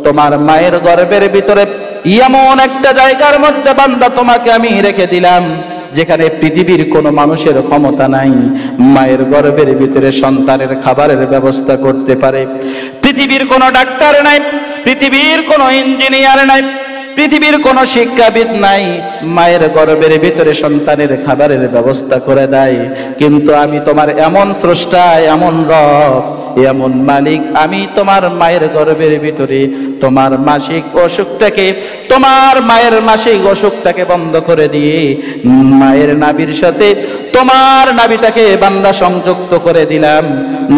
তোমার মায়ের গর্ভের ভিতরে এমন একটা জায়গার মধ্যে বান্দা তোমাকে আমি রেখে দিলাম যেখানে পৃথিবীর কোনো মানুষের ক্ষমতা নাই মায়ের গর্ভের ভিতরে সন্তানের খাবারের ব্যবস্থা করতে পারে। পৃথিবীর কোনো ডাক্তার নাই, পৃথিবীর কোনো ইঞ্জিনিয়ার নাই, পৃথিবীর কোনো শিক্ষাবিদ নাই মায়ের গর্ভের ভিতরে সন্তানের খাবারের ব্যবস্থা করে দেয়। কিন্তু আমি তোমার এমন স্রষ্টা, এমন রব, এমন মালিক, আমি তোমার মায়ের গর্ভের ভিতরে তোমার মাসিক অসুখটাকে, তোমার মায়ের মাসিক অসুখটাকে বন্ধ করে দিয়ে মায়ের নাভির সাথে তোমার নাভিটাকে বান্দা সংযুক্ত করে দিলাম।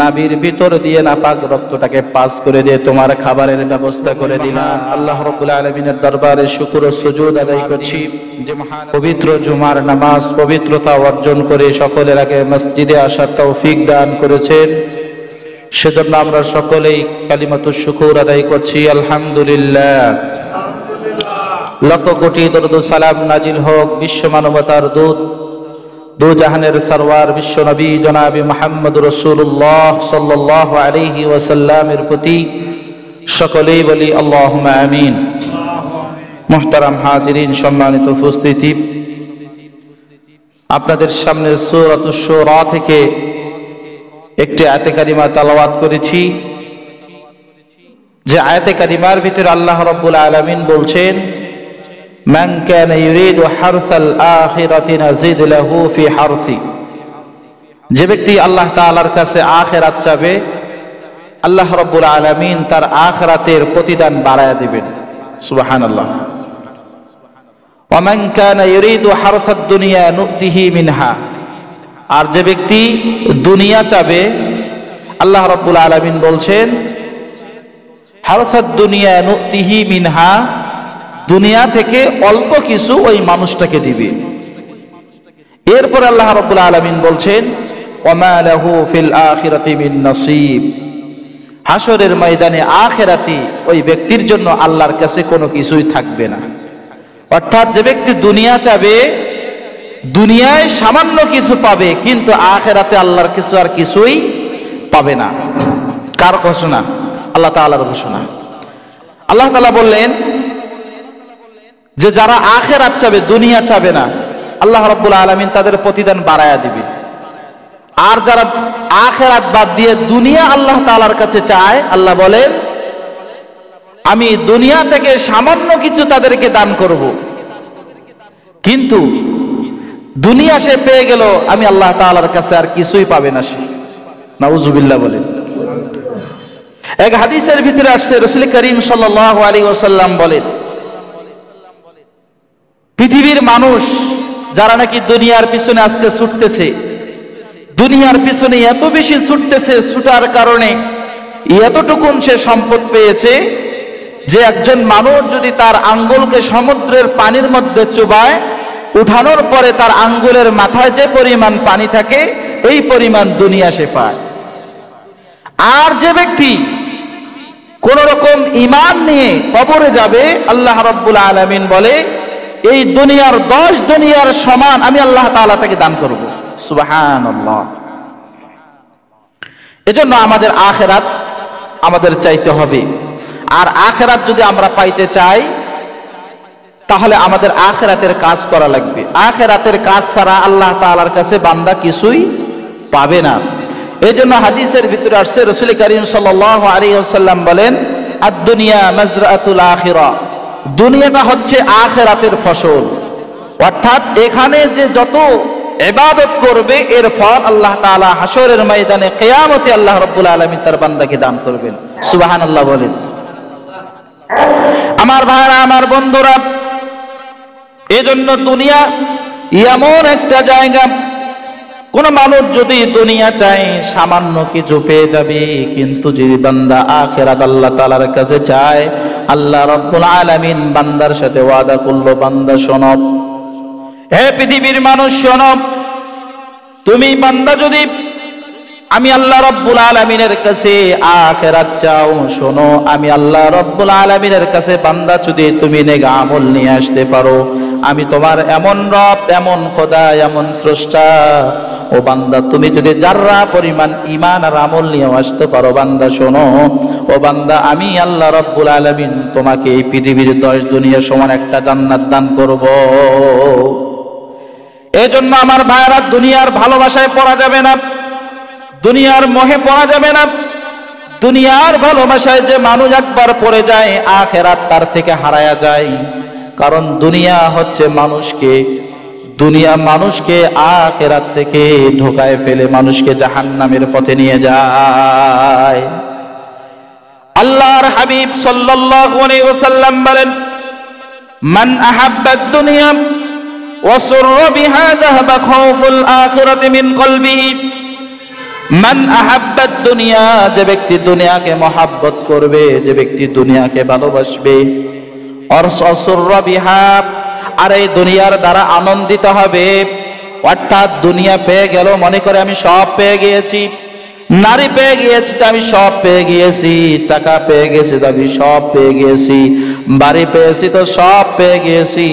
নাভির ভিতর দিয়ে নাপাক রক্তটাকে পাস করে দিয়ে তোমার খাবারের ব্যবস্থা করে দিলাম। আল্লাহ রাব্বুল আলামিনের দরবারে শুকর ও সুজুদ আদায় করছি যে পবিত্র জুমার নামাজ পবিত্রতা অর্জন করে সকলের আগে মসজিদে আসার তৌফিক দান করেছেন। সেজন্য আমরা সকলেই কালিমাতুশ শুকর আদায় করছি আলহামদুলিল্লাহ। লক্ষ কোটি দরুদ ও সালাম নাজিল হোক বিশ্ব মানবতার দূত, দু জাহানের সরওয়ার বিশ্ব নবী জনাবে মুহাম্মদ রাসূলুল্লাহ সাল্লাল্লাহু আলাইহি ওয়াসাল্লামের প্রতি। সকলেই বলি আল্লাহুম্মা আমিন। মুহতারাম হাজিরিন, সম্মানিত উপস্থিতি, আপনাদের সামনে সূরাতুশ শুরা থেকে একটি আয়াতে কারিমা তেলাওয়াত করেছি। যে আয়াতে কারিমার ভিতরে আল্লাহ রাব্বুল আলামিন বলছেন, মান কানা ইউরিদু হারসাল আখিরাতি নাজিদ লাহু ফি হারসি। যে ব্যক্তি আল্লাহ তাআলার কাছে আখিরাত চাবে, আল্লাহ রাব্বুল আলামিন তার আখিরাতের প্রতিদান বাড়ায়া দিবেন। সুবহানাল্লাহ। ওয়া মান কানা ইউরিদু হারসাদ দুনিয়া নুতিহি মিনহা। আর যে ব্যক্তি দুনিয়া চাবে, আল্লাহ রাব্বুল আলামিন বলছেন হারসাদ দুনিয়া নুতিহি মিনহা, দুনিয়া থেকে অল্প কিছু ওই মানুষটাকে দিবে। এরপর আল্লাহ রাব্বুল আলামিন বলছেন ওয়া মা লাহু ফিল আখিরাতি মিন নসিব। হাসরের ময়দানে আখিরাতে ওই ব্যক্তির জন্য আল্লাহর কাছে কোনো কিছুই থাকবে না। অর্থাৎ যে ব্যক্তি দুনিয়া চাবে, দুনিয়ায় সামান্য কিছু পাবে, কিন্তু আখিরাতে আল্লাহর কিছু আর কিছুই পাবে না। কার ঘোষণা? আল্লাহ তাআলার ঘোষণা। আল্লাহ তাআলা বললেন যে যারা আখিরাত চাবে, দুনিয়া চাবে না, আল্লাহ রাব্বুল আলামিন তাদের প্রতিদান বাড়ায়া দিবে। আর যারা আখিরাত বাদ দিয়ে দুনিয়া আল্লাহ তাআলার কাছে চায়, আল্লাহ বলেন আমি দুনিয়া থেকে সামান্য কিছু তাদেরকে দান করব। কিন্তু দুনিয়া সে পেয়ে গেল, আমি আল্লাহ তাআলার কাছে আর কিছুই পাবে না সে। নাউজুবিল্লাহ বলেন। এক হাদিসের ভিতরে আসছে, রাসূল করিম সাল্লাল্লাহু আলাইহি ওয়াসাল্লাম বলেন, পৃথিবীর মানুষ যারা নাকি দুনিয়ার পিছনে আজকে ছুটতেছে, দুনিয়ার পিছনে এত বেশি ছুটতেছে, ছুটার কারণে এতটুকুন সে সম্পদ পেয়েছে যে একজন মানুষ যদি তার আঙ্গুলকে সমুদ্রের পানির মধ্যে চুবায়, উঠানোর পরে তার আঙ্গুলের মাথায় যে পরিমাণ পানি থাকে, এই পরিমাণ দুনিয়া সে পায়। আর যে ব্যক্তি কোন রকম ঈমান নিয়ে কবরে যাবে, আল্লাহ রাব্বুল আলামিন বলে এই দুনিয়ার 10 দুনিয়ার সমান আমি আল্লাহ তাআলা তাকে দান করব। সুবহানাল্লাহ। এজন্য আমাদের আখিরাত আমাদের চাইতে হবে। আর আখিরাত যদি আমরা পাইতে চাই, তাহলে আমাদের আখিরাতের কাজ করা লাগবে। আখিরাতের কাজ ছাড়া আল্লাহ তাআলার কাছে বান্দা কিছুই পাবে না। এজন্য হাদিসের ভিতরে আসছে, রাসূল করিম সাল্লাল্লাহু আলাইহি ওয়াসাল্লাম বলেন আদ-দুনিয়া মাজরাতুল আখিরা। দুনিয়াটা হচ্ছে আখিরাতের ফসল। অর্থাৎ এখানে যে যত ইবাদত করবে, এর ফল আল্লাহ তাআলা হাসরের ময়দানে কিয়ামতে আল্লাহ রাব্বুল আলামিন তার বান্দাকে দান করবেন। সুবহানাল্লাহ বলেন। আমার ভাইরা, আমার বন্ধুরা, এজন্য দুনিয়া এমন একটা জায়গা, কোন মানুষ যদি দুনিয়া চায় সামান্য কিছু পেয়ে যাবে, কিন্তু যদি বান্দা আখিরাত আল্লাহ তাআলার কাছে চায়, আল্লাহ রাব্বুল আলামিন বান্দার সাথে ওয়াদা করলো, বান্দা শোনো, হে পৃথিবীর মানুষ শোনো, তুমি বান্দা যদি আমি আল্লাহ রব্বুল আলামিনের কাছে আখিরাত চাও, শোনো আমি আল্লাহ রব্বুল আলামিনের কাছে বান্দা যদি তুমি নেক আমল নিয়ে আসতে পারো, আমি তোমার এমন রব, এমন খোদা, এমন স্রষ্টা, ও বান্দা তুমি যদি যাররা পরিমাণ ঈমান আর আমল নিয়ে আসতে পারো, বান্দা শোনো, ও বান্দা আমি আল্লাহ রব্বুল আলামিন তোমাকে এই পৃথিবীর 10 দুনিয়ার সমান একটা জান্নাত দান করব। এজন্য আমার ভাইরা, দুনিয়ার ভালোবাসায় পড়া যাবে না, দুনিয়ার মোহে পড়া যাবে না। দুনিয়ার ভালোবাসায় যে মানুষ একবার পড়ে যায়, আখিরাত তার থেকে হারায়া যায়। কারণ দুনিয়া হচ্ছে মানুষকে আখিরাত থেকে ঢোকায় ফেলে, মানুষকে জাহান্নামের পথে নিয়ে যায়। আল্লাহর হাবিব সাল্লাল্লাহু আলাইহি ওয়াসাল্লাম বলেন, মান আহাব্বাদ দুনিয়া ওয়া সুররা বিহা যাহাবা খাউফুল আখিরাতি মিন কলবিহি। মান আহাব্বাদ দুনিয়া, যে ব্যক্তি দুনিয়াকে মহাব্বত করবে, যে ব্যক্তি দুনিয়াকে ভালোবাসবে, অরসুররা বিহা, আর এই দুনিয়ার দ্বারা আনন্দিত হবে। অর্থাৎ দুনিয়া পেয়ে গেল, মনে করে আমি সব পেয়ে গিয়েছি, নারী পেয়ে গিয়েছি তো আমি সব পেয়ে গিয়েছি, টাকা পেয়ে গেছি তো আমি সব পেয়ে গিয়েছি, বাড়ি পেয়েছি তো সব পেয়ে গিয়েছি।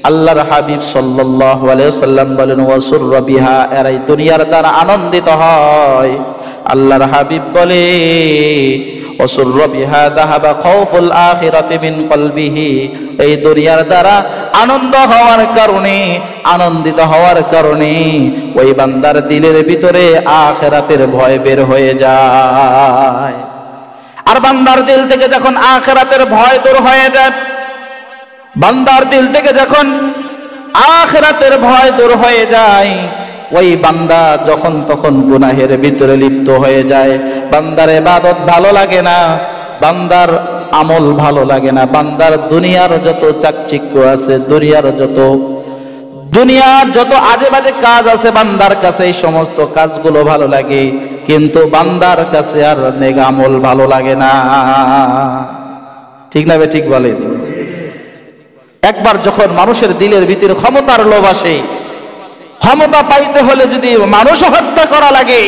আল্লাহর হাবিব সাল্লাল্লাহু আলাইহি ওয়াসাল্লাম বলেন, ওয়াসুররা বিহা, এরাই দুনিয়ার দ্বারা আনন্দিত হয়। আল্লাহর হাবিব বলে, ওয়াসুররা বিহা যাহাবা খাউফুল আখিরাতি মিন কলবিহি, এই দুনিয়ার দ্বারা আনন্দিত হওয়ার কারণে ওই বান্দার দিলের ভিতরে আখিরাতের ভয় বের হয়ে যায়। আর বান্দার দিল থেকে যখন আখিরাতের ভয় দূর হয়ে যায়, বান্দার দিল থেকে যখন আখিরাতের ভয় দূর হয়ে যায়, ওই বান্দা যখন তখন গুনাহের ভিতরে লিপ্ত হয়ে যায়। বান্দার ইবাদত ভালো লাগে না, বান্দার আমল ভালো লাগে না, বান্দার দুনিয়ার যত চাকচিক্য আছে, দুনিয়ার যত আজে বাজে কাজ আছে, বান্দার কাছে এই সমস্ত কাজগুলো ভালো লাগে, কিন্তু বান্দার কাছে আর নেক আমল ভালো লাগে না। ঠিক না বে ঠিক বলে? একবার যখন মানুষের দিলের ভিতরে ক্ষমতার লোভ আসে, ক্ষমতা পাইতে হলে যদি মানুষ হত্যা করা লাগে,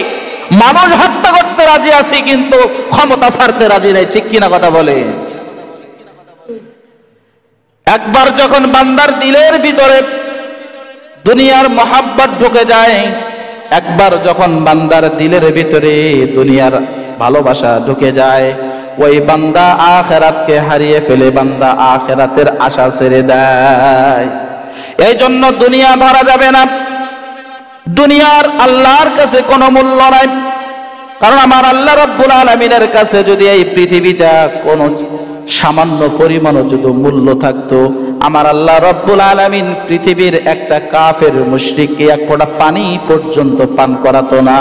মানুষ হত্যা করতে রাজি আছে, কিন্তু ক্ষমতা ছাড়তে রাজি নাই। ঠিক কিনা কথা বলে? একবার যখন বান্দার দিলের ভিতরে দুনিয়ার মহাব্বত ঢুকে যায়, একবার যখন বান্দার দিলের ভিতরে দুনিয়ার ভালোবাসা ঢুকে যায়, ওই বান্দা আখিরাতকে হারিয়ে ফেলে, বান্দা আখিরাতের আশা ছেড়ে দেয়। এই জন্য দুনিয়া ধরা যাবে না, দুনিয়ার আল্লাহর কাছে কোনো মূল্য নাই। কারণ আমার আল্লাহ রাব্বুল আলামিনের কাছে যদি এই পৃথিবীটা কোনো সামান্য পরিমাণও যদি মূল্য থাকতো, আমার আল্লাহ রাব্বুল আলামিন পৃথিবীর একটা কাফের মুশরিককে এক ফোঁটা পানি পর্যন্ত পান করাতো না।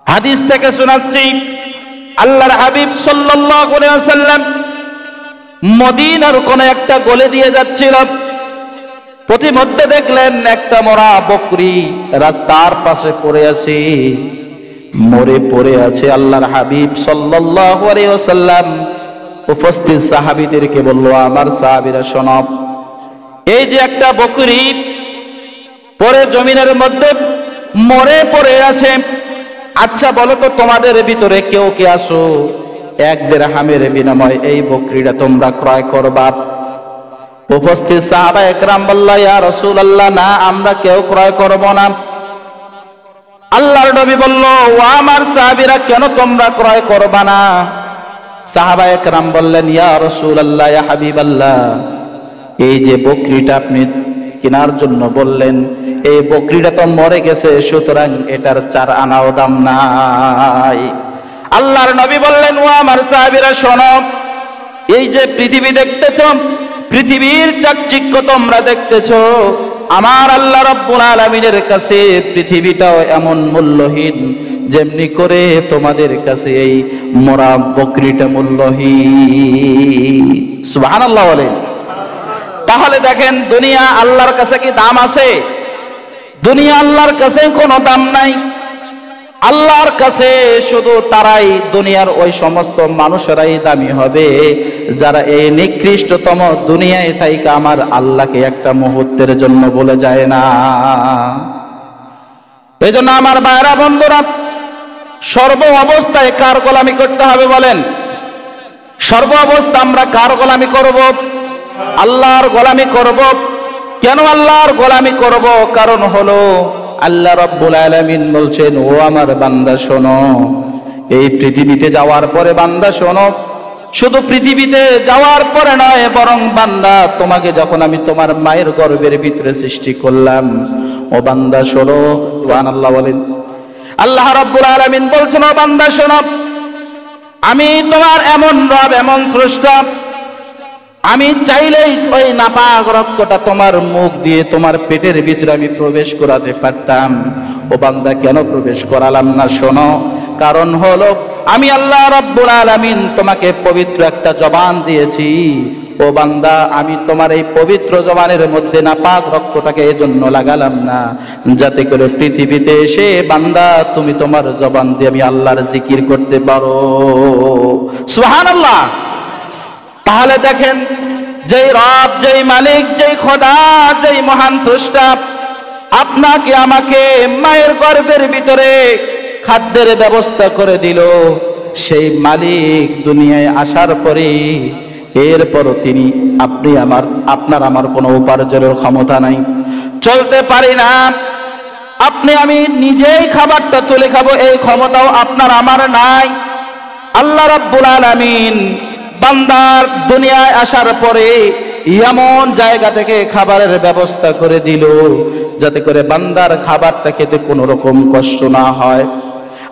হাদিস থেকে শোনাচ্ছি, আল্লাহর হাবিব সাল্লাল্লাহু আলাইহি ওয়াসাল্লাম মদিনার কোন একটা গলি দিয়ে যাচ্ছিল, প্রতিমধ্যে দেখলেন একটা মরা বকরি রাস্তার পাশে পড়ে আছে, মরে পড়ে আছে। আল্লাহর হাবিব সাল্লাল্লাহু আলাইহি ওয়াসাল্লাম উপস্থিত সাহাবীদেরকে বলল, আমার সাহাবীরা শোনো, এই যে একটা বকরি পরে জমিনের মধ্যে মরে পড়ে আছে, আচ্ছা বলো তো তোমাদের ভিতরে কেউ কে আসো, 1 দিরহামের বিনিময়ে এই বকরিটা তোমরা ক্রয় করবা। উপস্থিত সাহাবায়ে কেরাম বলল, ইয়া রাসূলুল্লাহ, না, আমরা কেউ ক্রয় করব না। আল্লাহর নবী বলল, ও আমার সাহাবীরা, কেন তোমরা ক্রয় করবা না? সাহাবায়ে কেরাম বললেন, ইয়া রাসূলুল্লাহ, ইয়া হাবিবাল্লাহ, এই যে বকরিটা আপনি কেনার জন্য বললেন, এই বকরিটা তো মরে গেছে, সুতরাং এটার 4 আনাও দাম নাই। আল্লাহর নবী বললেন, ও আমার সাহাবীরা শোনো, এই যে পৃথিবী দেখতেছ, পৃথিবীর চাকচিক্য তোমরা দেখতেছ, আমার আল্লাহ রাব্বুল আলামিনের কাছে পৃথিবীটাও এমন মূল্যহীন, যেমনি করে তোমাদের কাছে এই মরা বকরিটা মূল্যহীন। সুবহানাল্লাহ বলেন। তাহলে দেখেন, দুনিয়া আল্লাহর কাছে কি দাম আছে? দুনিয়া আল্লাহর কাছে কোনো দাম নাই। আল্লাহর কাছে শুধু তারাই, দুনিয়ার ওই সমস্ত মানুষেরাই দামি হবে যারা এই নিকৃষ্টতম দুনিয়ায় থাইকা আমার আল্লাহকে একটা মুহূর্তের জন্য বলে যায় না। এই জন্য আমার ভাইরা বন্ধুরা, সর্ব অবস্থায় কার গোলামি করতে হবে বলেন? সর্ব অবস্থা আমরা কার গোলামি করব? আল্লাহর গোলামি করব। কেন আল্লাহর গোলামি করব? কারণ হলো আল্লাহ রাব্বুল আলামিন বলছেন, ও আমার বান্দা শোনো, এই পৃথিবীতে যাওয়ার পরে বান্দা শোনো, শুধু পৃথিবীতে যাওয়ার পরে নয়, বরং বান্দা তোমাকে যখন আমি তোমার মায়ের গর্ভের ভিতরে সৃষ্টি করলাম, ও বান্দা শোনো, সুবহানাল্লাহ বলেন। আল্লাহ রাব্বুল আলামিন বলছেন, ও বান্দা শোনো, আমি তোমার এমন রব, এমন স্রষ্টা, আমি চাইলেই ওই নাপাক রক্তটা তোমার মুখ দিয়ে তোমার পেটের ভিতরে আমি প্রবেশ করাতে পারতাম। ও বান্দা, কেন প্রবেশ করালাম না? শোনো, কারণ হলো আমি আল্লাহ রাব্বুল আলামিন তোমাকে পবিত্র একটা জবান দিয়েছি। ও বান্দা, আমি তোমার এই পবিত্র জবানের মধ্যে নাপাক রক্তটাকে এজন্য লাগালাম না, যাতে করে পৃথিবীতে এসে বান্দা তুমি তোমার জবান দিয়ে আমি আল্লাহর জিকির করতে পারো। সুবহানাল্লাহ। তাহলে দেখেন, যেই রব, যেই মালিক, যেই খোদা, যেই মহান স্রষ্টা আপনাকে আমাকে মায়ের গর্ভের ভিতরে খাদ্যের ব্যবস্থা করে দিল, সেই মালিক দুনিয়ায় আসার পরে এরপরও তিনি আপনার আমার কোনো উপার্জনের ক্ষমতা নাই, চলতে পারি না, আপনি আমি নিজেই খাবারটা তুলে খাবো এই ক্ষমতাও আপনার আমার নাই। আল্লাহ রাব্বুল আলামিন বান্দার দুনিয়ায় আসার পরে এমন জায়গা থেকে খাবারের ব্যবস্থা করে দিল, যাতে করে বান্দার খাবারটা খেতে কোনো রকম কষ্ট না হয়।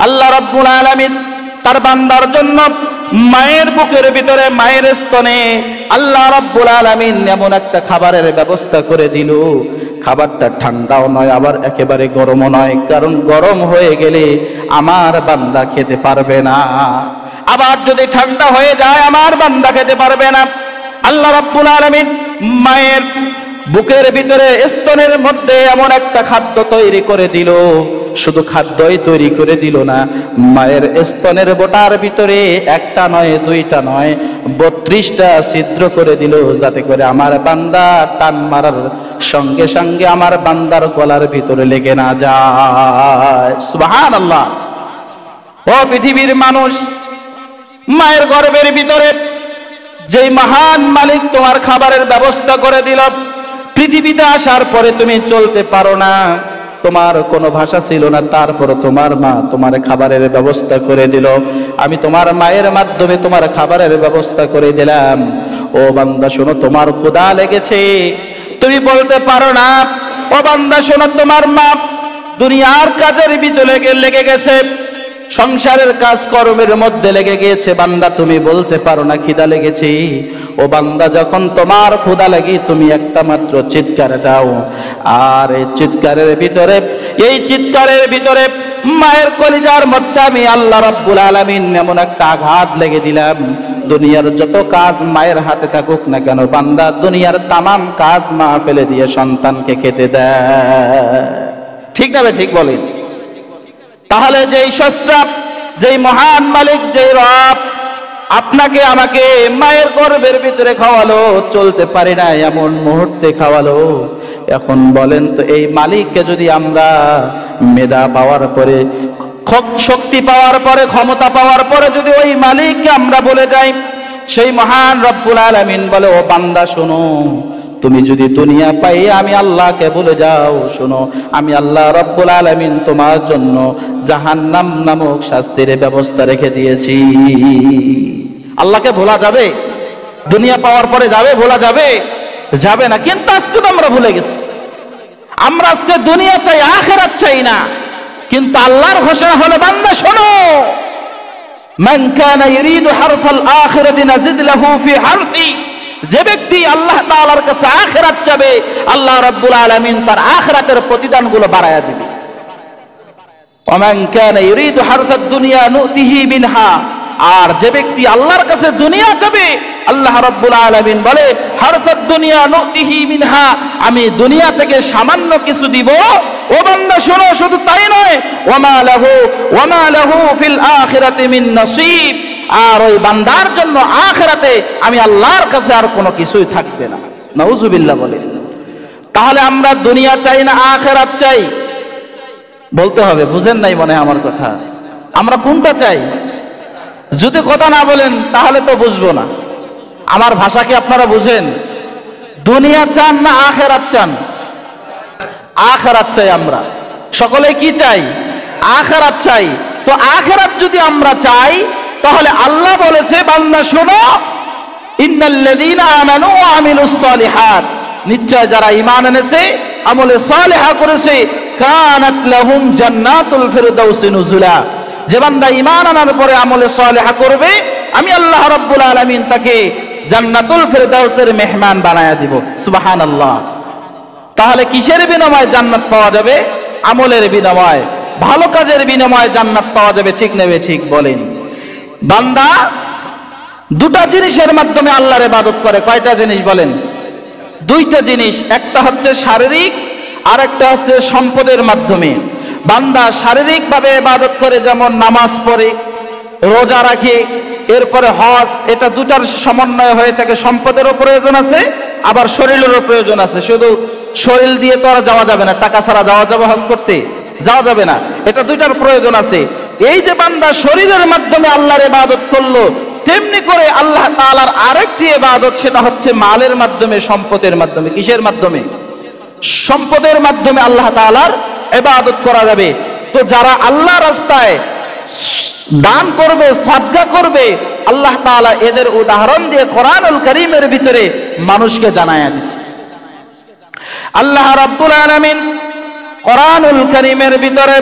আল্লাহ রাব্বুল আলামিন তার বান্দার জন্য মায়ের বুকের ভিতরে, মায়ের স্তনে আল্লাহ রাব্বুল আলামিন এমন একটা খাবারের ব্যবস্থা করে দিল, খাবারটা ঠান্ডাও নয়, আবার একেবারে গরমও নয়, কারণ গরম হয়ে গেলে আমার বান্দা খেতে পারবে না, আবার যদি ঠান্ডা হয়ে যায় আমার বান্দা খেতে পারবে না। আল্লাহ রাব্বুল আলামিন মায়ের বুকের ভিতরে, স্তনের মধ্যে এমন একটা খাদ্য তৈরি করে দিল, শুধু খাদ্যই তৈরি করে দিল না, মায়ের স্তনের বোটার ভিতরে একটা নয়, দুইটা নয়, 32টা ছিদ্র করে দিল, যাতে করে আমার বান্দা টান মারার সঙ্গে সঙ্গে আমার বান্দার গলার ভিতরে লেগে না যায়। সুবহানাল্লাহ। ও পৃথিবীর মানুষ, মায়ের গর্ভের ভিতরে যেই মহান মালিক তোমার খাবারের ব্যবস্থা করে দিল, পৃথিবীতে আসার পরে তুমি চলতে পারো না, তোমার কোনো ভাষা ছিল না, তারপর তোমার মা তোমার খাবারের ব্যবস্থা করে দিল, আমি তোমার মায়ের মাধ্যমে তোমার খাবারের ব্যবস্থা করে দিলাম। ও বান্দা শোনো, তোমার ক্ষুধা লেগেছে, তুমি বলতে পারো না। ও বান্দা শোনো, তোমার মা দুনিয়ার কাজের ভিতরে লেগে গেছে, সংসারের কাজকর্মের মধ্যে লেগে গিয়েছে, বান্দা তুমি বলতে পারো না খিদা লেগেছে। ও বান্দা, যখন তোমার ক্ষুধা লাগে তুমি একটা মাত্র চিৎকার দাও, আর এই চিৎকারের ভিতরে মায়ের কলিজার মধ্যে আমি আল্লাহ রাব্বুল আলামিন এমন একটা আঘাত লেগে দিলাম, দুনিয়ার যত কাজ মায়ের হাতে থাকুক না কেন, বান্দা দুনিয়ার তামাম কাজ মা ফেলে দিয়ে সন্তানকে খেতে দেয়। ঠিক না? ঠিক বলেন। তাহলে যেই স্রষ্টা, যেই মহান মালিক, যেই রব আপনাকে আমাকে মায়ের গর্ভের ভিতরে খাওয়ালো, চলতে পারি না এমন মুহূর্তে খাওয়ালো, এখন বলেন তো এই মালিককে যদি আমরা মেধা পাওয়ার পরে, শক্তি পাওয়ার পরে, ক্ষমতা পাওয়ার পরে যদি ওই মালিককে আমরা বলে যাই, সেই মহান রব্বুল আলামিন বলে, ও বান্দা শোনো, তুমি যদি দুনিয়া পাই আমি আল্লাহকে বলে যাও, শোনো আমি আল্লাহ রাব্বুল আলামিন তোমার জন্য জাহান্নাম নামক শাস্তির ব্যবস্থা রেখে দিয়েছি। আল্লাহকে ভোলা যাবে? দুনিয়া পাওয়ার পরে যাবে? ভোলা যাবে? যাবে না। কিন্তু আজকে তো আমরা ভুলে গেছি, আমরা আজকে দুনিয়া চাই, আখিরাত চাই না। কিন্তু আল্লাহর ঘোষণা হলো, বান্দা শোনো, মান কানা ইরিদু হারসাল আখিরাতি নাজিদ লাহু ফি হারসি, যে ব্যক্তি আল্লাহ তাআলার কাছে আখিরাত চাবে, আল্লাহ রাব্বুল আলামিন তার আখিরাতের প্রতিদানগুলো বাড়ায়া দিবে। ওয়া মান কানা ইরিদু হারসাদ দুনিয়া নুতিহি মিনহা, আর যে ব্যক্তি আল্লাহর কাছে দুনিয়া চাবে, আল্লাহ রাব্বুল আলামিন বলে, হারসাদ দুনিয়া নুতিহি মিনহা, আমি দুনিয়া থেকে সামান্য কিছু দিব। ও বান্দা শোনো, শুধু তাই নয়, ওয়া মা লাহু ফিল আখিরাতি মিন নসিব, আর ওই বান্দার জন্য আখিরাতে আমি আল্লাহর কাছে আর কোনো কিছুই থাকবে না। নাউজুবিল্লাহ বলে। তাহলে আমরা দুনিয়া চাই না আখিরাত চাই? বলতে হবে, বুঝেন নাই মনে হয় আমার কথা। আমরা কোনটা চাই? যদি কথা না বলেন তাহলে তো বুঝবো না। আমার ভাষা কি আপনারা বুঝেন? দুনিয়া চান না আখিরাত চান? আখিরাত চাই আমরা সকলে। কি চাই? আখিরাত চাই। তো আখিরাত যদি আমরা চাই তাহলে আল্লাহ বলেছে, বান্দা শোনো, ইন্নাল্লাযীনা আমানু ওয়া আমিলুস সালিহাত, নিশ্চয় যারা ঈমান এনেছে, আমলে সালেহা করেছে, কানাত লাহুম জান্নাতুল ফিরদাউসি নুজুলা, যে বান্দা ঈমান আনার পরে আমলে সালেহা করবে, আমি আল্লাহ রাব্বুল আলামিন তাকে জান্নাতুল ফিরদাউসের মেহমান বানায়া দিব। সুবহানাল্লাহ। তাহলে কিসের বিনিময়ে জান্নাত পাওয়া যাবে? আমলের বিনিময়ে, ভালো কাজের বিনিময়ে জান্নাত পাওয়া যাবে। ঠিক নেবে ঠিক বলেন? বান্দা দুটা জিনিসের মাধ্যমে আল্লাহর ইবাদত করে। কয়টা জিনিস বলেন? দুইটা জিনিস। একটা হচ্ছে শারীরিক, আর একটা হচ্ছে সম্পদের মাধ্যমে। বান্দা শারীরিক ভাবে ইবাদত করে, যেমন নামাজ পড়ে, রোজা রাখে, এরপরে হজ। এটা দুটার সমন্বয় হয়ে থাকে। সম্পদেরও প্রয়োজন আছে, আবার শরীরেরও প্রয়োজন আছে। শুধু শরীর দিয়ে তো আর যাওয়া যাবে না, টাকা ছাড়া যাওয়া যাবে হজ করতে? যাওয়া যাবে না। এটা দুইটার প্রয়োজন আছে। এই যে বান্দা শরীরের মাধ্যমে আল্লাহর ইবাদত করলো, তেমনি করে আল্লাহ তাআলার আরেকটি ইবাদত, সেটা হচ্ছে মালের মাধ্যমে, সম্পদের মাধ্যমে। কিসের মাধ্যমে? সম্পদের মাধ্যমে আল্লাহ তাআলার ইবাদত করা যাবে। তো যারা আল্লাহর রাস্তায় দান করবে, সাদকা করবে, আল্লাহ তাআলা এদের উদাহরণ দিয়ে কোরআনুল কারীমের ভিতরে মানুষকে জানায়া দিয়েছে। আল্লাহ রাব্বুল আলামিন কোরআনুল কারীমের ভিতরে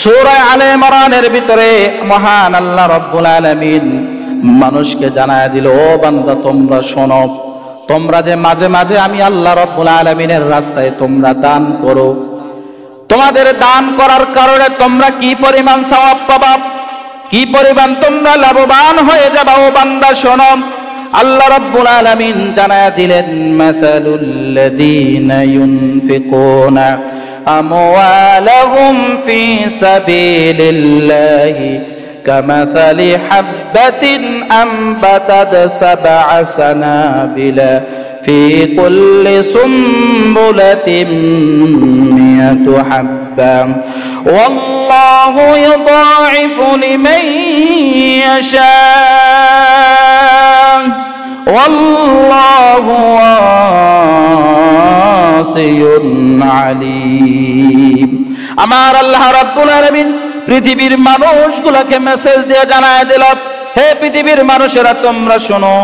সূরা আলে ইমরানের ভিতরে মহান আল্লাহ রাব্বুল আলামিন মানুষকে জানায়া দিল, ও বান্দা তোমরা শোনো, তোমরা যে মাঝে মাঝে আমি আল্লাহ রাব্বুল আলামিনের রাস্তায় তোমরা দান করো, তোমাদের দান করার কারণে তোমরা কি পরিমাণ সওয়াব পাবা, কি পরিমাণ তোমরা লাভবান হয়ে যাবে। ও বান্দা শোনো, আল্লাহ রাব্বুল আলামিন জানায়া দিলেন, মাসালুল লাযীনা ইউনফিকুনা আমওয়ালাহুম ফি সাবিলিল্লাহি কামাসালি হাববাতিন আনবাতাত সাবআ সানাবিলা ফি কুল্লি সুম্বুলাতিন মিয়াতু হাব্বা ওয়াল্লাহু ইউদাঈফু লিমান ইয়াশা ওয়াল্লাহু ওয়াসিউন আলীম। আমার আল্লাহ রাব্বুল আলামিন পৃথিবীর মানুষগুলোকে মেসেজ দিয়ে জানায় দিল, হে পৃথিবীর মানুষেরা তোমরা শোনো,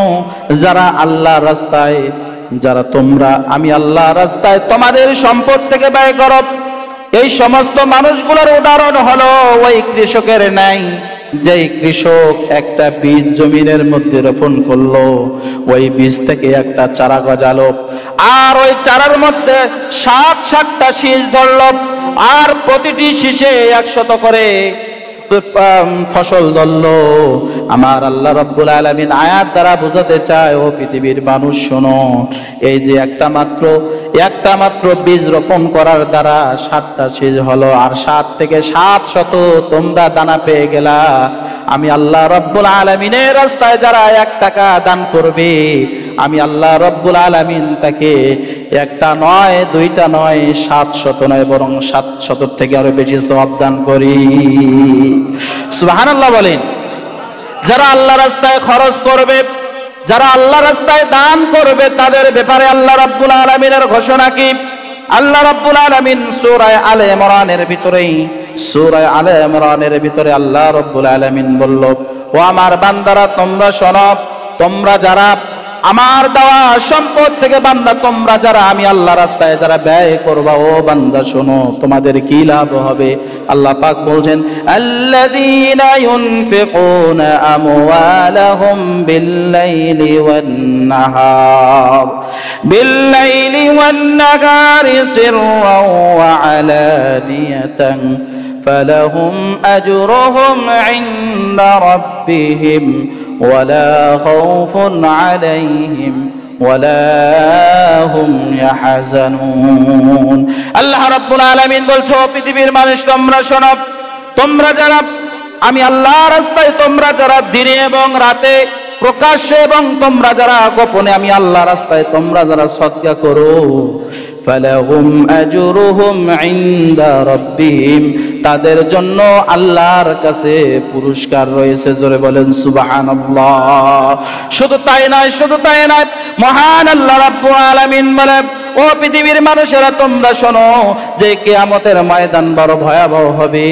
যারা আল্লাহর রাস্তায়, যারা তোমরা আমি আল্লাহর রাস্তায় তোমাদের সম্পদ থেকে ব্যয় করো, এই সমস্ত মানুষগুলোর উদাহরণ হলো ওই কৃষকের ন্যায়, যেই কৃষক একটা বীজ জমিনের মধ্যে রোপণ করলো, ওই বীজ থেকে একটা চারা গজালো, আর ওই চারার মধ্যে ৭টা শীষ ধরলো, আর প্রতিটি শীষে 100 করে ফসল ধরলো। আমার আল্লাহ রাব্বুল আলামিন আয়াত দ্বারা বোঝাতে চায়, ও পৃথিবীর মানুষ শোনো, এই যে একটা মাত্র বীজ রোপণ করার দ্বারা 7টা শীষ হলো, আর 7 থেকে 700 তোমরা দানা পেয়ে গেলা। আমি আল্লাহ রাব্বুল আলামিনের রাস্তায় যারা 1 টাকা দান করবে, আমি আল্লাহ রাব্বুল আলামিন তাকে 1টা নয়, 2টা নয়, 700 নয়, বরং 700 থেকে আরো বেশি সওয়াব দান করি। সুবহানাল্লাহ বলেন। যারা আল্লাহ রাস্তায় খরচ করবে, যারা আল্লাহ রাস্তায় দান করবে, তাদের ব্যাপারে আল্লাহ রাব্বুল আলামিনের ঘোষণা কি? আল্লাহ রাব্বুল আলামিন সূরা আলে ইমরানের ভিতরে আল্লাহ রাব্বুল আলামিন বলল, ও আমার বান্দারা তোমরা শোনো, তোমরা যারা আমার দেওয়া সম্পদ থেকে বান্দা তোমরা যারা আমি আল্লাহ রাস্তায় যারা ব্যয় করবা, ও বান্দা শোনো, তোমাদের কি লাভ হবে? আল্লাহ পাক বলছেন, আল্লাযীনা ইউনফিকুনা আমওয়ালাহুম বিল্লাইলি ওয়ান-নাহারি সিররান ওয়া আলানিয়াতান فلهم أجرهم عند ربهم ولا خوف عليهم ولا هم يحزنون। আল্লাহ রাব্বুল আলামিন বলছো, পৃথিবীর মানুষ তোমরা শোনো, তোমরা যারা আমি আল্লাহর রাস্তায় তোমরা যারা দিনে এবং রাতে প্রকাশ্যে এবং তোমরা যারা গোপনে আমি আল্লাহ রাস্তায় তোমরা যারা সদকা করো, ফালাহুম আজরুহুম ইনদা রাব্বিহিম, তাদের জন্য আল্লাহর কাছে পুরস্কার রয়েছে। জোরে বলেন সুবহানাল্লাহ। শুধু তাই নয়, শুধু তাই নয়, মহান আল্লাহ রাব্বুল আলামিন বলেন, ও পৃথিবীর মানুষেরা তোমরা শোনো যে কিয়ামতের ময়দান বড় ভয়াবহ হবে।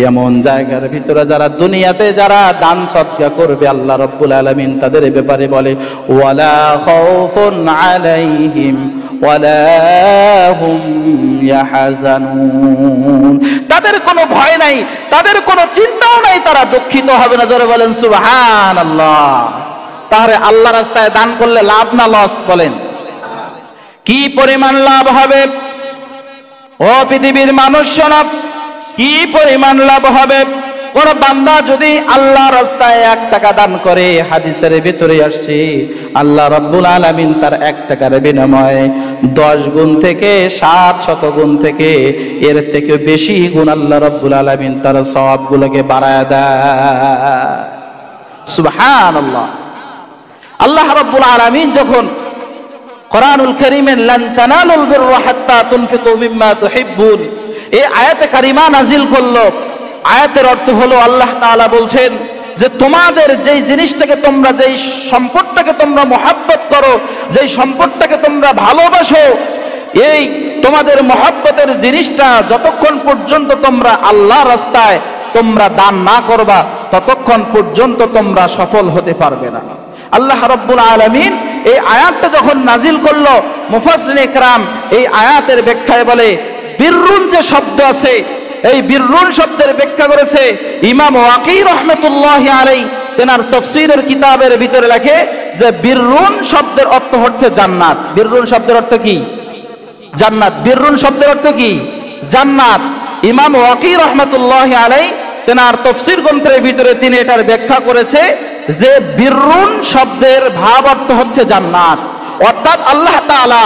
এমন জায়গার ভিতরে যারা দুনিয়াতে যারা দান সদকা করবে, আল্লাহ রাব্বুল আলামিন তাদের ব্যাপারে বলে, ওয়ালা খাউফুন আলাইহিম ওয়ালা হুম ইয়াহজানুন, তাদের কোনো ভয় নাই, তাদের কোনো চিন্তাও নাই, তারা দুঃখিত হবে না। জোরে বলেন সুবহানাল্লাহ। তাহলে আল্লাহ রাস্তায় দান করলে লাভ না লস? বলেন কি পরিমাণ লাভ হবে? ও পৃথিবীর মানুষ শোনো, কি পরিমাণ লাভ হবে? কোন বান্দা যদি আল্লাহ রাস্তায় 1 টাকা দান করে, হাদিসের ভিতরে আসছে আল্লাহ রাব্বুল আলামিন তার 1 টাকার বিনিময়ে 10 গুণ থেকে 700 গুণ থেকে এর থেকে বেশি গুণ আল্লাহ রাব্বুল আলামিন তার সওয়াবগুলোকে বাড়ায় দেয়। সুবহানাল্লাহ। আল্লাহ রাব্বুল আলামিন যখন কোরআনুল কারীমের লান তানালুল বিররা হাত্তা তুনফিকু মিম্মা তুহিব্বুন এই আয়াতে কারিমা নাজিল করলো, আয়াতের অর্থ হলো আল্লাহ তাআলা বলছেন যে তোমাদের যেই জিনিসটাকে তোমরা, যেই সম্পদটাকে তোমরা মহব্বত করো, যেই সম্পদটাকে তোমরা ভালোবাসো, এই তোমাদের মহব্বতের জিনিসটা যতক্ষণ পর্যন্ত তোমরা আল্লাহ রাস্তায় তোমরা দান না করবা, ততক্ষণ পর্যন্ত তোমরা সফল হতে পারবে না। আল্লাহ রাব্বুল আলামিন এই আয়াতটা যখন নাজিল করলো, মুফাসসিরিনে কেরাম এই আয়াতের ব্যাখ্যায় বলে, বিররুন যে শব্দ আছে, এই বিররুন শব্দের ব্যাখ্যা করেছে ইমাম ওয়াকি রাহমাতুল্লাহি আলাইহি, তেনার তাফসীরের কিতাবের ভিতরে লেখে যে বিররুন শব্দের অর্থ হচ্ছে জান্নাত। বিররুন শব্দের অর্থ কি? জান্নাত। বিররুন শব্দের অর্থ কি? জান্নাত। ইমাম ওয়াকি রাহমাতুল্লাহি আলাইহি তেনার তাফসীর গ্রন্থের ভিতরে তিনি এটার ব্যাখ্যা করেছে যে বিররুন শব্দের ভাব অর্থ হচ্ছে জান্নাত। অর্থাৎ আল্লাহ তাআলা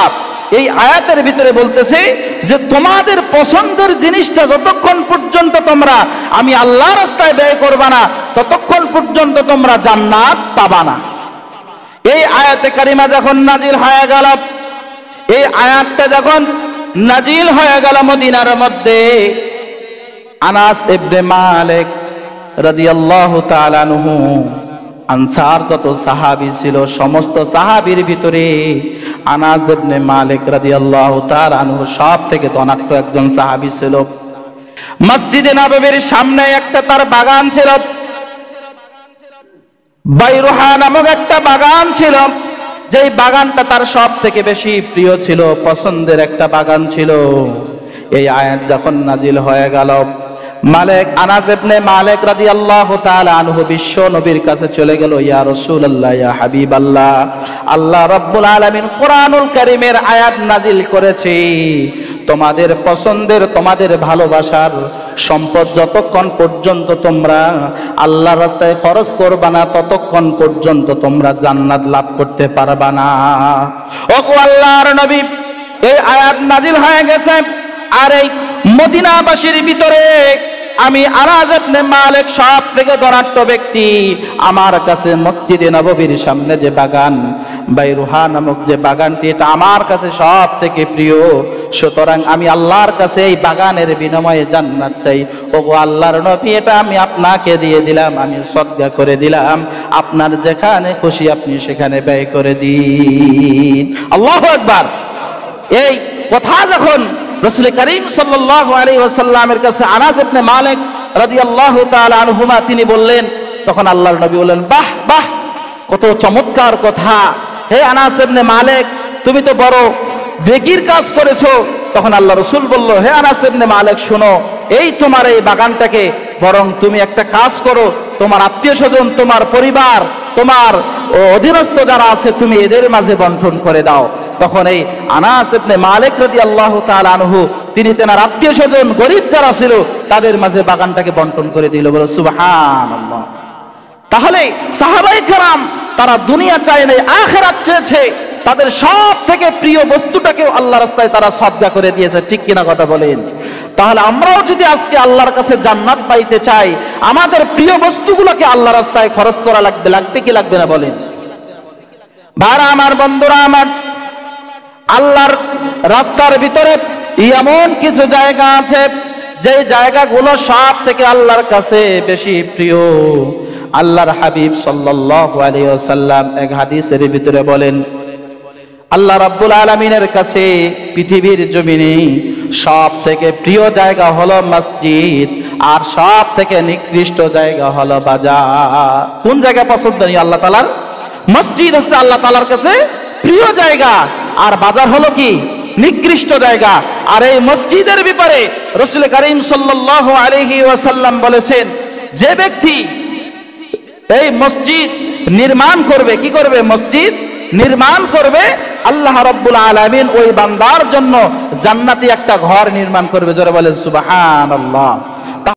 এই আয়াতের ভিতরে বলতেছে যে তোমাদের পছন্দের জিনিসটা যতক্ষণ পর্যন্ত তোমরা আমি আল্লাহ রাস্তায় ব্যয় করবা না, ততক্ষণ পর্যন্ত তোমরা জান্নাত পাবা না। এই আয়াতে কারিমা যখন নাজিল হয়ে গেল, এই আয়াতটা যখন নাজিল হয়ে গেল মদিনার মধ্যে, আনাস ইবনে মালিক রাদিয়াল্লাহু তাআলা আনহু, আনসার যত সাহাবী ছিল সমস্ত সাহাবীর ভিতরে আনাস ইবনে মালিক রাদিয়াল্লাহু তাআলা আনহু সব থেকে ধনাঢ্য একজন সাহাবী ছিল। মসজিদে নববীর সামনে একটা তার বাগান ছিল, বাইরুহা নামক একটা বাগান ছিল, যেই বাগানটা তার সব থেকে বেশি প্রিয় ছিল, পছন্দের একটা বাগান ছিল। এই আয়াত যখন নাজিল হয়ে গেল, মালিক আনাস ইবনে মালিক রাদিয়াল্লাহু তাআলা আনহু বিশ্ব নবীর কাছে চলে গেল, ইয়া রাসূলুল্লাহ, ইয়া হাবিবাল্লাহ, আল্লাহ রাব্বুল আলামিন কোরআনুল কারীমের আয়াত নাজিল করেছে, তোমাদের পছন্দের, তোমাদের ভালোবাসার সম্পদ যতক্ষণ পর্যন্ত তোমরা আল্লাহর রাস্তায় খরচ করবা না, ততক্ষণ পর্যন্ত তোমরা জান্নাত লাভ করতে পারবা না। ওগো আল্লাহর নবী, এই আয়াত নাজিল হয়ে গেছে, আর এই মদিনাবাসীর ভিতরে আমি আনাস ইবনে মালিক সব থেকে ধনাঢ্য ব্যক্তি, আমার কাছে মসজিদে নববীর সামনে যে বাগান বাইরুহা নামক যে বাগানটি, এটা আমার কাছে সব থেকে প্রিয়, সুতরাং আমি আল্লাহর কাছে এই বাগানের বিনিময়ে জান্নাত চাই। ওগো আল্লাহর নবী, এটা আমি আপনাকে দিয়ে দিলাম, আমি সদকা করে দিলাম, আপনার যেখানে খুশি আপনি সেখানে ব্যয় করে দিন। আল্লাহু আকবার। এই কথা যখন রাসূল করিম সাল্লাল্লাহু আলাইহি ওয়াসাল্লামের কাছে আনাস ইবনে মালিক রাদিয়াল্লাহু তাআলা আনহুমা তিনি বললেন, তখন আল্লাহর নবী বললেন, বাহ বাহ, কত চমৎকার কথা, হে আনাস ইবনে মালিক, তুমি তো বড় নেকির কাজ করেছো। তখন আল্লাহ রাসূল বলল, হে আনাস ইবনে মালিক, শোনো, এই তোমার এই বাগানটাকে বরং তুমি একটা কাজ করো, তোমার আত্মীয়স্বজন, তোমার পরিবার, তোমার অধীনস্থ যারা আছে, তুমি এদের মাঝে বন্টন করে দাও। তখন এই আনাস ইবনে মালিক রাদিয়াল্লাহু তাআলা আনহু তিনি তেনার আত্মীয়স্বজন গরীব যারা ছিল তাদের মাঝে বাগানটাকে বন্টন করে দিল। বলো সুবহানাল্লাহ। তাহলে সাহাবায়ে কেরাম তারা দুনিয়া চায় নাই, আখিরাত চেয়েছে, তাদের সব থেকে প্রিয় বস্তুটাকেও আল্লাহ রাস্তায় তারা সদকা করে দিয়েছে। ঠিক কিনা কথা বলেন? তাহলে আমরাও যদি আজকে আল্লাহর কাছে জান্নাত পাইতে চাই, আমাদের প্রিয় বস্তুগুলোকে আল্লাহ রাস্তায় খরচ করা লাগবে। লাগবে কি লাগবে না বলেন? ভাইরা আমার, বন্ধুরা আমার, আল্লাহর রাস্তার ভিতরে এমন কিছু জায়গা আছে যে জায়গাগুলো সব থেকে আল্লাহর কাছে বেশি প্রিয়। আল্লাহর হাবিব সাল্লাল্লাহু আলাইহি ওয়াসাল্লাম এক হাদিসের ভিতরে বলেন, আল্লাহ রাব্বুল আলামিনের কাছে পৃথিবীর জমিনে সব থেকে প্রিয় জায়গা হলো মসজিদ, আর সব থেকে নিকৃষ্ট জায়গা হলো বাজার। কোন জায়গা পছন্দ নেই আল্লাহ তাআলার? মসজিদ হচ্ছে আল্লাহ তাআলার কাছে প্রিয় জায়গা, আর বাজার হলো কি? নিকৃষ্ট জায়গা। আর এই মসজিদের ব্যাপারে রাসূল করিম সাল্লাল্লাহু আলাইহি ওয়াসাল্লাম বলেছেন, যে ব্যক্তি এই মসজিদ নির্মাণ করবে, কি করবে? মসজিদ নির্মাণ করবে, আল্লাহ রাব্বুল আলামিন ওই বান্দার জন্য জান্নাতি একটা ঘর নির্মাণ করবে। জোরে বলেন সুবহানাল্লাহ।